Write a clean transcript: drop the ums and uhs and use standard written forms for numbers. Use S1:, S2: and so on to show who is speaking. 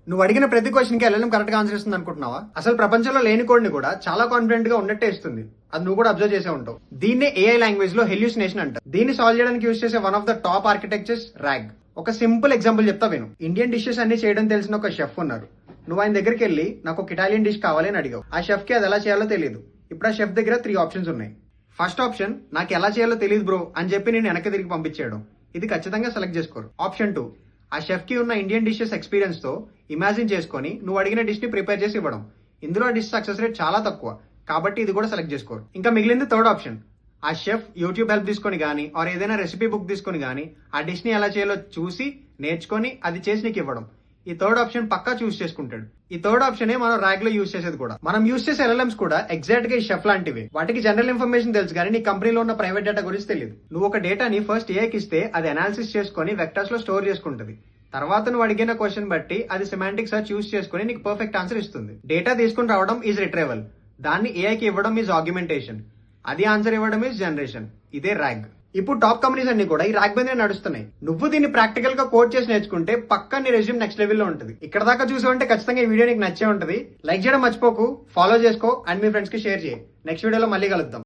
S1: నువ్వు అడిగిన ప్రతి క్వశ్చన్ కి ఎల్ఎల్ఎం కరెక్ట్ గా ఆన్సర్ ఇస్తుంది అనుకుంటున్నావా? అసలు ప్రపంచంలో లేని కోడ్ ని కూడా చాలా కాన్ఫిడెంట్ గా ఉన్నట్టే ఇస్తుంది. అది నువ్వు కూడా అబ్జర్వ్ చేసే ఉంటావు. దీన్నే ఏఐ లాంగ్వేజ్ లో హెల్యూసినేషన్ అంటారు. దీన్ని సాల్వ్ చేయడానికి యూజ్ చేసే one of the top architectures RAG. ఒక సింపుల్ ఎగ్జాంపుల్ చెప్తా విను. ఇండియన్ డిషెస్ అన్ని చేయడం తెలిసిన ఒక షెఫ్ ఉన్నారు. నువ్వు ఆయన దగ్గరికి వెళ్ళి నాకు ఒక ఇటాలియన్ డిష్ కావాలి అని అడిగావు. ఆ షెఫ్ కి అది ఎలా చేయాలో తెలియదు. ఇప్పుడు ఆ షెఫ్ దగ్గర 3 ఆప్షన్స్ ఉన్నాయి. ఫస్ట్ ఆప్షన్, నాకు ఎలా చేయాలో తెలియదు బ్రో అని చెప్పి నేను వెనక్కి తిరిగి పంపించేయడం. ఇది ఖచ్చితంగా సెలెక్ట్ చేసుకోరు. ఆప్షన్ 2, ఆ షెఫ్ కి ఉన్న ఇండియన్ డిషెస్ ఎక్స్పీరియన్స్ తో ఇమాజిన్ చేసుకొని నువ్వు అడిగిన డిష్ ని ప్రిపేర్ చేసి ఇవ్వడం. ఇందులో డిష్ సక్సెస్ రేట్ చాలా తక్కువ, కాబట్టి ఇది కూడా సెలెక్ట్ చేసుకోరు. ఇంకా మిగిలింది థర్డ్ ఆప్షన్, ఆ షెఫ్ యూట్యూబ్ హెల్ప్ తీసుకొని గానీ ఆర్ ఏదైనా రెసిపీ బుక్ తీసుకొని గానీ ఆ డిష్ ని ఎలా చేయాలో చూసి నేర్చుకొని అది చేసి నీకు ఇవ్వడం. ఈ థర్డ్ ఆప్షన్ పక్కా చూస్ చేసుకుంటాడు. ఈ థర్డ్ ఆప్షన్ మనం RAG లో యూస్ చేసేది కూడా. మనం యూస్ చేసే LLMs కూడా ఎగ్జాక్ట్ గా ఈ షెఫ్ లాంటివి. వాటికి జనరల్ ఇన్ఫర్మేషన్ తెలుసు కానీ నీ కంపెనీలో ఉన్న ప్రైవేట్ డేటా గురించి తెలియదు. నువ్వు ఒక డేటాని ఫస్ట్ ఏఐకి ఇస్తే అది అనాలిసిస్ చేసుకొని వెక్టర్స్ లో స్టోర్ చేసుకుంటది. తర్వాత నువ్వు అడిగిన క్వశ్చన్ బట్టి అది సెమాంటిక్ సర్చ్ యూస్ చేసుకుని నీకు పర్ఫెక్ట్ ఆన్సర్ ఇస్తుంది. డేటా తీసుకుని రావడం ఈజ్ రిట్రైవల్, దాన్ని ఏఐకి ఇవ్వడం ఈజ్ ఆగ్యుమెంటేషన్, అది ఆన్సర్ ఇవ్వడం ఈజ్ జనరేషన్. ఇదే RAG. ఇప్పుడు టాప్ కంపెనీస్ అన్ని కూడా ఈ RAG మీద నడుస్తున్నాయి. నువ్వు దీన్ని ప్రాక్టికల్ గా కోడ్ చేసి నేర్చుకుంటే పక్కా నీ రెజ్యూమ్ నెక్స్ట్ లెవెల్ లో ఉంటుంది. ఇక్కడ దాకా చూసావంటే ఖచ్చితంగా ఈ వీడియో నీకు నచ్చే ఉంటుంది. లైక్ చేయడం మర్చిపోకు, ఫాలో చేసుకో అండ్ మీ ఫ్రెండ్స్ కి షేర్ చేయి. నెక్స్ట్ వీడియోలో మళ్ళీ కలుద్దాం.